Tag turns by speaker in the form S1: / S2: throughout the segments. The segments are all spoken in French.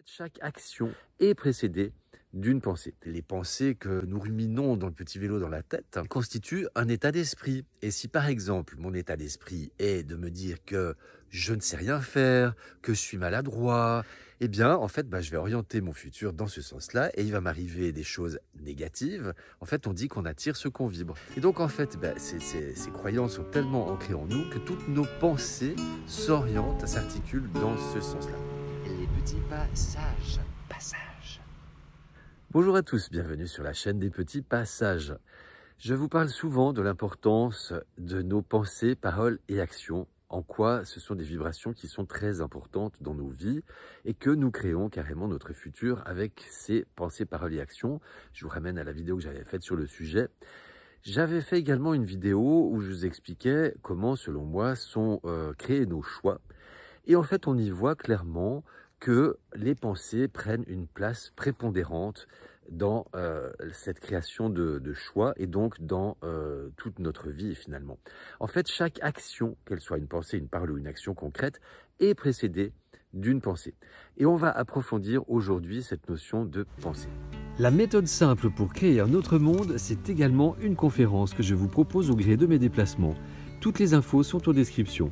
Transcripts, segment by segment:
S1: Chaque action est précédée d'une pensée. Les pensées que nous ruminons dans le petit vélo dans la tête constituent un état d'esprit. Et si par exemple mon état d'esprit est de me dire que je ne sais rien faire, que je suis maladroit, eh bien en fait je vais orienter mon futur dans ce sens-là et il va m'arriver des choses négatives. En fait on dit qu'on attire ce qu'on vibre. Et donc en fait ces croyances sont tellement ancrées en nous que toutes nos pensées s'orientent, s'articulent dans ce sens-là.
S2: Les petits passages.
S1: Bonjour à tous, bienvenue sur la chaîne des petits passages. Je vous parle souvent de l'importance de nos pensées, paroles et actions, en quoi ce sont des vibrations qui sont très importantes dans nos vies et que nous créons carrément notre futur avec ces pensées, paroles et actions. Je vous ramène à la vidéo que j'avais faite sur le sujet. J'avais fait également une vidéo où je vous expliquais comment, selon moi, sont créés nos choix. Et en fait, on y voit clairement que les pensées prennent une place prépondérante dans cette création de choix et donc dans toute notre vie finalement. En fait, chaque action, qu'elle soit une pensée, une parole ou une action concrète, est précédée d'une pensée. Et on va approfondir aujourd'hui cette notion de pensée. La méthode simple pour créer un autre monde, c'est également une conférence que je vous propose au gré de mes déplacements. Toutes les infos sont en description.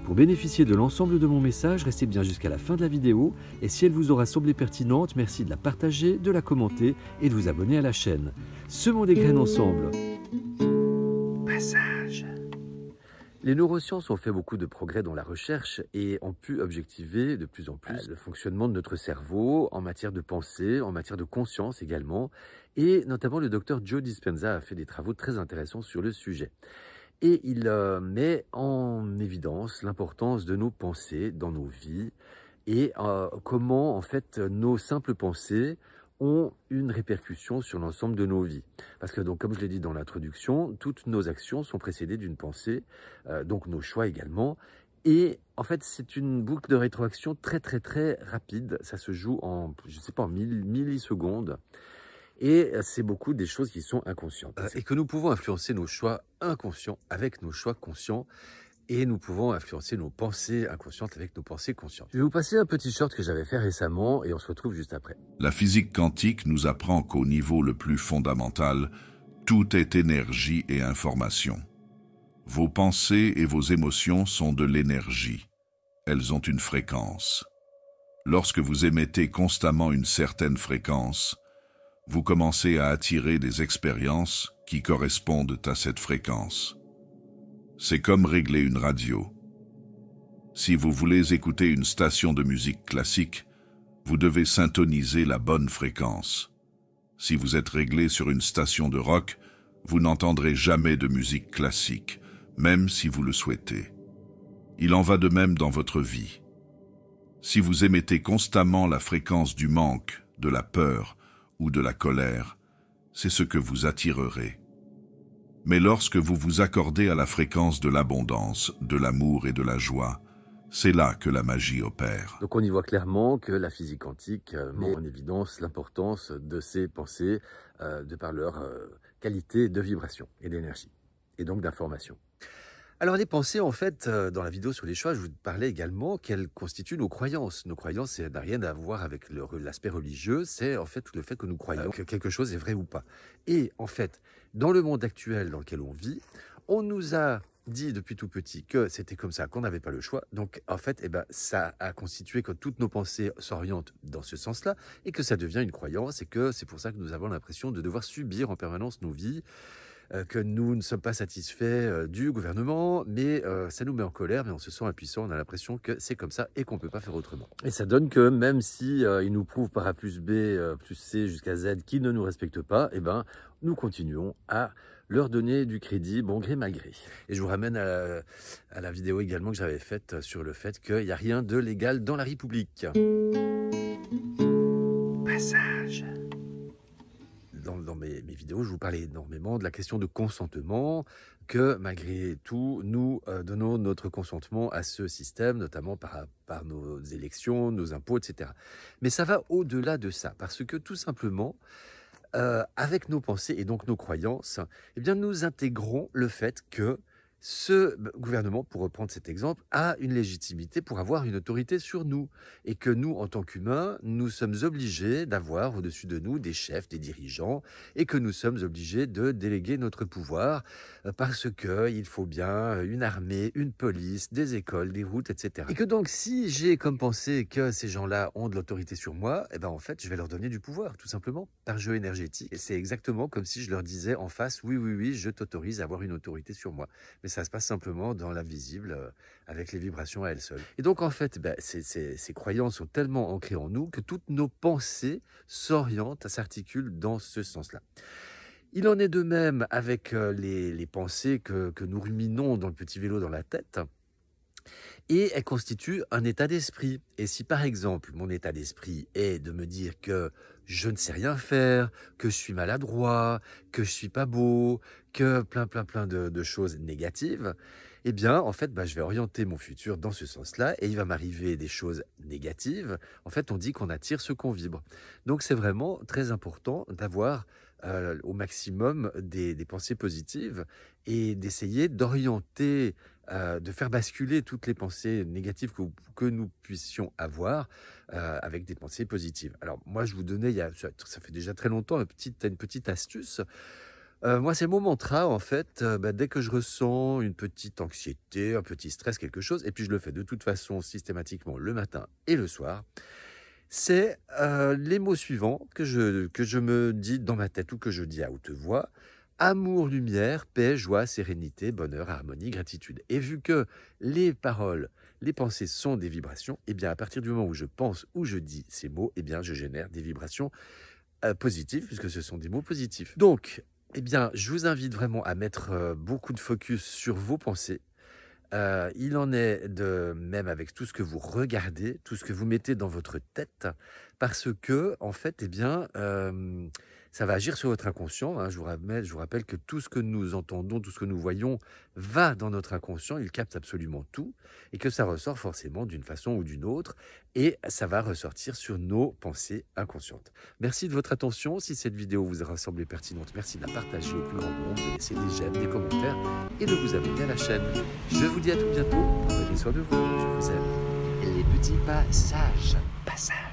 S1: Pour bénéficier de l'ensemble de mon message, restez bien jusqu'à la fin de la vidéo et si elle vous aura semblé pertinente, merci de la partager, de la commenter et de vous abonner à la chaîne. Semons des graines ensemble.
S2: Passage.
S1: Les neurosciences ont fait beaucoup de progrès dans la recherche et ont pu objectiver de plus en plus le fonctionnement de notre cerveau en matière de pensée, en matière de conscience également. Et notamment le docteur Joe Dispenza a fait des travaux très intéressants sur le sujet. Et il met en évidence l'importance de nos pensées dans nos vies et comment en fait nos simples pensées ont une répercussion sur l'ensemble de nos vies. Parce que donc, comme je l'ai dit dans l'introduction, toutes nos actions sont précédées d'une pensée, donc nos choix également. Et en fait, c'est une boucle de rétroaction très rapide. Ça se joue en, je sais pas, en millisecondes. Et c'est beaucoup des choses qui sont inconscientes. Et que nous pouvons influencer nos choix inconscients avec nos choix conscients. Et nous pouvons influencer nos pensées inconscientes avec nos pensées conscientes. Je vais vous passer un petit short que j'avais fait récemment et on se retrouve juste après.
S3: La physique quantique nous apprend qu'au niveau le plus fondamental, tout est énergie et information. Vos pensées et vos émotions sont de l'énergie. Elles ont une fréquence. Lorsque vous émettez constamment une certaine fréquence, vous commencez à attirer des expériences qui correspondent à cette fréquence. C'est comme régler une radio. Si vous voulez écouter une station de musique classique, vous devez syntoniser la bonne fréquence. Si vous êtes réglé sur une station de rock, vous n'entendrez jamais de musique classique, même si vous le souhaitez. Il en va de même dans votre vie. Si vous émettez constamment la fréquence du manque, de la peur, ou de la colère, c'est ce que vous attirerez. Mais lorsque vous vous accordez à la fréquence de l'abondance, de l'amour et de la joie, c'est là que la magie opère.
S1: Donc on y voit clairement que la physique quantique met en évidence l'importance de ces pensées de par leur qualité de vibration et d'énergie, et donc d'information. Alors les pensées, en fait, dans la vidéo sur les choix, je vous parlais également qu'elles constituent nos croyances. Nos croyances, ça n'a rien à voir avec l'aspect religieux, c'est en fait le fait que nous croyons que quelque chose est vrai ou pas. Et en fait, dans le monde actuel dans lequel on vit, on nous a dit depuis tout petit que c'était comme ça, qu'on n'avait pas le choix. Donc en fait, ça a constitué que toutes nos pensées s'orientent dans ce sens-là et que ça devient une croyance et que c'est pour ça que nous avons l'impression de devoir subir en permanence nos vies, que nous ne sommes pas satisfaits du gouvernement, mais ça nous met en colère, mais on se sent impuissant, on a l'impression que c'est comme ça et qu'on ne peut pas faire autrement. Et ça donne que même si ils nous prouvent par A plus B, plus C jusqu'à Z qu'ils ne nous respectent pas, nous continuons à leur donner du crédit, bon gré mal gré. Et je vous ramène à la vidéo également que j'avais faite sur le fait qu'il n'y a rien de légal dans la République.
S2: Passage.
S1: Dans mes vidéos, je vous parlais énormément de la question de consentement, que malgré tout, nous donnons notre consentement à ce système, notamment par nos élections, nos impôts, etc. Mais ça va au-delà de ça, parce que tout simplement, avec nos pensées et donc nos croyances, nous intégrons le fait que ce gouvernement, pour reprendre cet exemple, a une légitimité pour avoir une autorité sur nous. Et que nous, en tant qu'humains, nous sommes obligés d'avoir au-dessus de nous des chefs, des dirigeants, et que nous sommes obligés de déléguer notre pouvoir parce qu'il faut bien une armée, une police, des écoles, des routes, etc. Et que donc, si j'ai comme pensée que ces gens-là ont de l'autorité sur moi, eh ben en fait, je vais leur donner du pouvoir, tout simplement, par jeu énergétique. Et c'est exactement comme si je leur disais en face, oui, oui, oui, je t'autorise à avoir une autorité sur moi. Mais ça se passe simplement dans l'invisible, avec les vibrations à elles seules. Et donc, en fait, ces croyances sont tellement ancrées en nous que toutes nos pensées s'orientent, s'articulent dans ce sens-là. Il en est de même avec les pensées que nous ruminons dans le petit vélo dans la tête. Et elles constituent un état d'esprit. Et si par exemple, mon état d'esprit est de me dire que je ne sais rien faire, que je suis maladroit, que je suis pas beau, que plein de choses négatives, eh bien, en fait, je vais orienter mon futur dans ce sens-là et il va m'arriver des choses négatives. En fait, on dit qu'on attire ce qu'on vibre. Donc, c'est vraiment très important d'avoir au maximum des pensées positives et d'essayer d'orienter, de faire basculer toutes les pensées négatives que nous puissions avoir avec des pensées positives. Alors moi, je vous donnais, ça fait déjà très longtemps, une petite astuce. Moi, c'est mon mantra, en fait, dès que je ressens une petite anxiété, un petit stress, quelque chose, et puis je le fais de toute façon systématiquement le matin et le soir, c'est les mots suivants que je me dis dans ma tête ou que je dis à haute voix. Amour, lumière, paix, joie, sérénité, bonheur, harmonie, gratitude. Et vu que les paroles, les pensées sont des vibrations, eh bien à partir du moment où je pense ou je dis ces mots, eh bien je génère des vibrations positives puisque ce sont des mots positifs. Donc, eh bien, je vous invite vraiment à mettre beaucoup de focus sur vos pensées. Il en est de même avec tout ce que vous regardez, tout ce que vous mettez dans votre tête, parce que, en fait, eh bien, ça va agir sur votre inconscient. Hein. Je vous rappelle que tout ce que nous entendons, tout ce que nous voyons va dans notre inconscient, il capte absolument tout, et que ça ressort forcément d'une façon ou d'une autre, et ça va ressortir sur nos pensées inconscientes. Merci de votre attention. Si cette vidéo vous a semblé pertinente, merci de la partager au plus grand nombre, de laisser des j'aime, des commentaires, et de vous abonner à la chaîne. Je vous dis à tout bientôt, prenez soin de vous, je vous aime.
S2: Les petits passages. Passages.